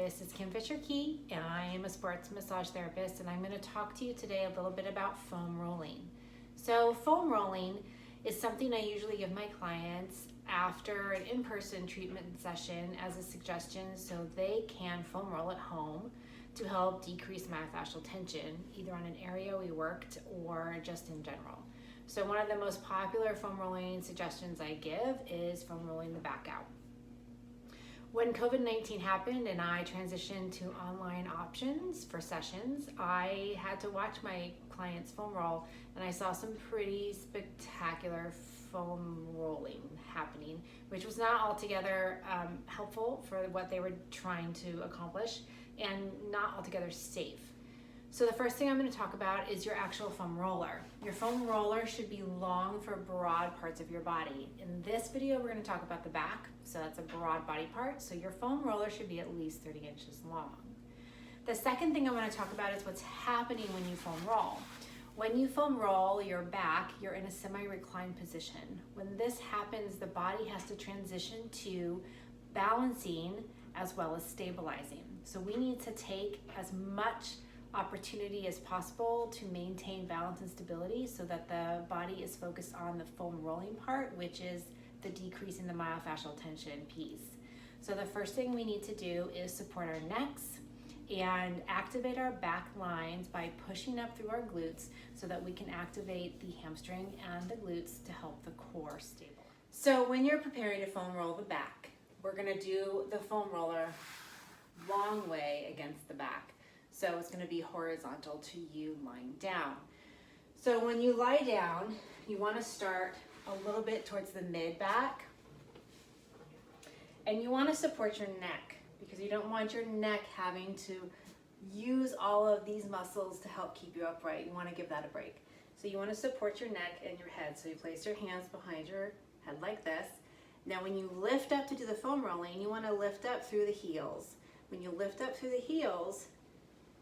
This is Kim Fisher-Key, and I am a sports massage therapist, and I'm going to talk to you today a little bit about foam rolling. So foam rolling is something I usually give my clients after an in-person treatment session as a suggestion so they can foam roll at home to help decrease myofascial tension, either on an area we worked or just in general. So one of the most popular foam rolling suggestions I give is foam rolling the back out. When COVID-19 happened and I transitioned to online options for sessions, I had to watch my clients foam roll, and I saw some pretty spectacular foam rolling happening, which was not altogether helpful for what they were trying to accomplish and not altogether safe. So the first thing I'm going to talk about is your actual foam roller. Your foam roller should be long for broad parts of your body. In this video, we're going to talk about the back, so that's a broad body part. So your foam roller should be at least 30 inches long. The second thing I want to talk about is what's happening when you foam roll. When you foam roll your back, you're in a semi-reclined position. When this happens, the body has to transition to balancing as well as stabilizing. So we need to take as much opportunity as possible to maintain balance and stability so that the body is focused on the foam rolling part, which is the decrease in the myofascial tension piece. So the first thing we need to do is support our necks and activate our back lines by pushing up through our glutes so that we can activate the hamstring and the glutes to help the core stabilize. So when you're preparing to foam roll the back, we're going to do the foam roller long way against the back. So it's going to be horizontal to you lying down. So when you lie down, you want to start a little bit towards the mid back, and you want to support your neck because you don't want your neck having to use all of these muscles to help keep you upright. You want to give that a break. So you want to support your neck and your head. So you place your hands behind your head like this. Now when you lift up to do the foam rolling, you want to lift up through the heels. When you lift up through the heels,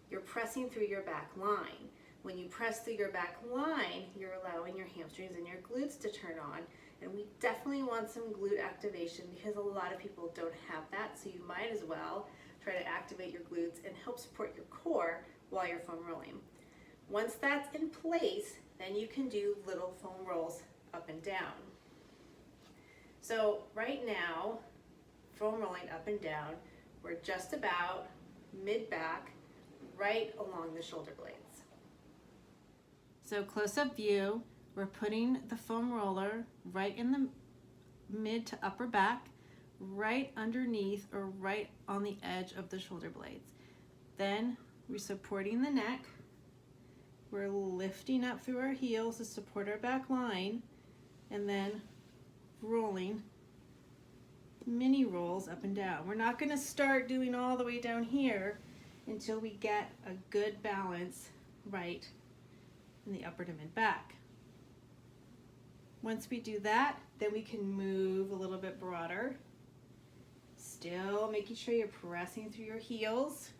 you're pressing through your back line. When you press through your back line, you're allowing your hamstrings and your glutes to turn on. And we definitely want some glute activation because a lot of people don't have that. So you might as well try to activate your glutes and help support your core while you're foam rolling. Once that's in place, then you can do little foam rolls up and down. So right now, foam rolling up and down, we're just about mid-back, right along the shoulder blades. So close-up view, we're putting the foam roller right in the mid to upper back, right underneath or right on the edge of the shoulder blades. Then we're supporting the neck. We're lifting up through our heels to support our back line, and then rolling mini rolls up and down. We're not going to start doing all the way down here until we get a good balance right in the upper to mid back. Once we do that, then we can move a little bit broader, still making sure you're pressing through your heels.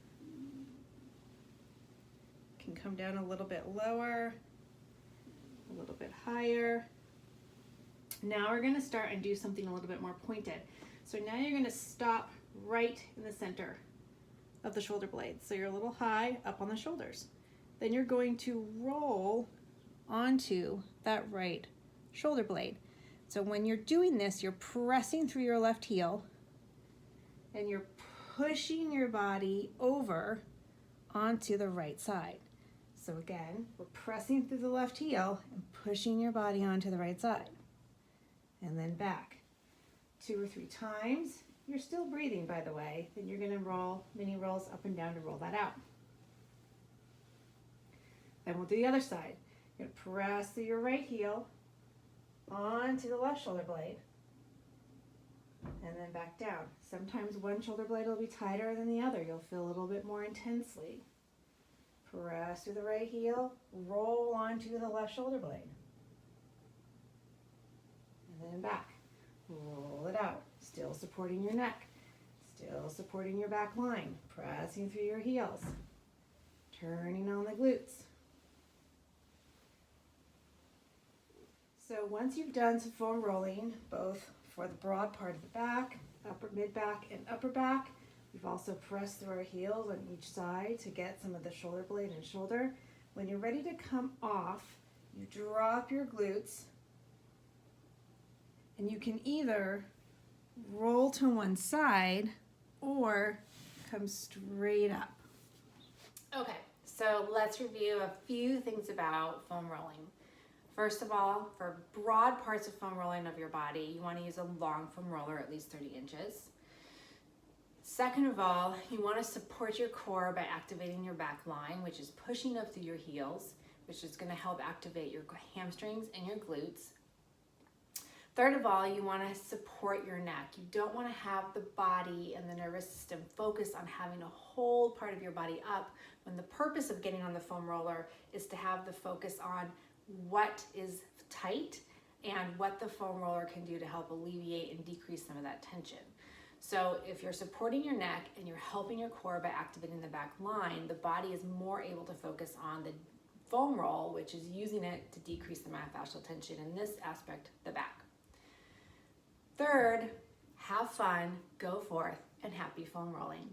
Can come down a little bit lower, a little bit higher. Now we're going to start and do something a little bit more pointed. So now you're going to stop right in the center of the shoulder blades. So you're a little high up on the shoulders. Then you're going to roll onto that right shoulder blade. So when you're doing this, you're pressing through your left heel and you're pushing your body over onto the right side. So again, we're pressing through the left heel and pushing your body onto the right side. And then back 2 or 3 times. You're still breathing, by the way. Then you're going to roll mini rolls up and down to roll that out. Then we'll do the other side. You're going to press through your right heel onto the left shoulder blade and then back down. Sometimes one shoulder blade will be tighter than the other. You'll feel a little bit more intensely. Press through the right heel, roll onto the left shoulder blade. And then back. Roll it out. Still supporting your neck. Still supporting your back line. Pressing through your heels. Turning on the glutes. So once you've done some foam rolling, both for the broad part of the back, upper mid back and upper back, We've also pressed through our heels on each side to get some of the shoulder blade and shoulder. When you're ready to come off, you drop your glutes, and you can either roll to one side or come straight up. Okay, so let's review a few things about foam rolling. First of all, for broad parts of foam rolling of your body, you want to use a long foam roller, at least 30 inches. Second of all, you want to support your core by activating your back line, which is pushing up through your heels, which is going to help activate your hamstrings and your glutes. Third of all, you want to support your neck. You don't want to have the body and the nervous system focus on having a whole part of your body up when the purpose of getting on the foam roller is to have the focus on what is tight and what the foam roller can do to help alleviate and decrease some of that tension. So if you're supporting your neck and you're helping your core by activating the back line, the body is more able to focus on the foam roll, which is using it to decrease the myofascial tension in this aspect, the back. Third, have fun, go forth, and happy foam rolling.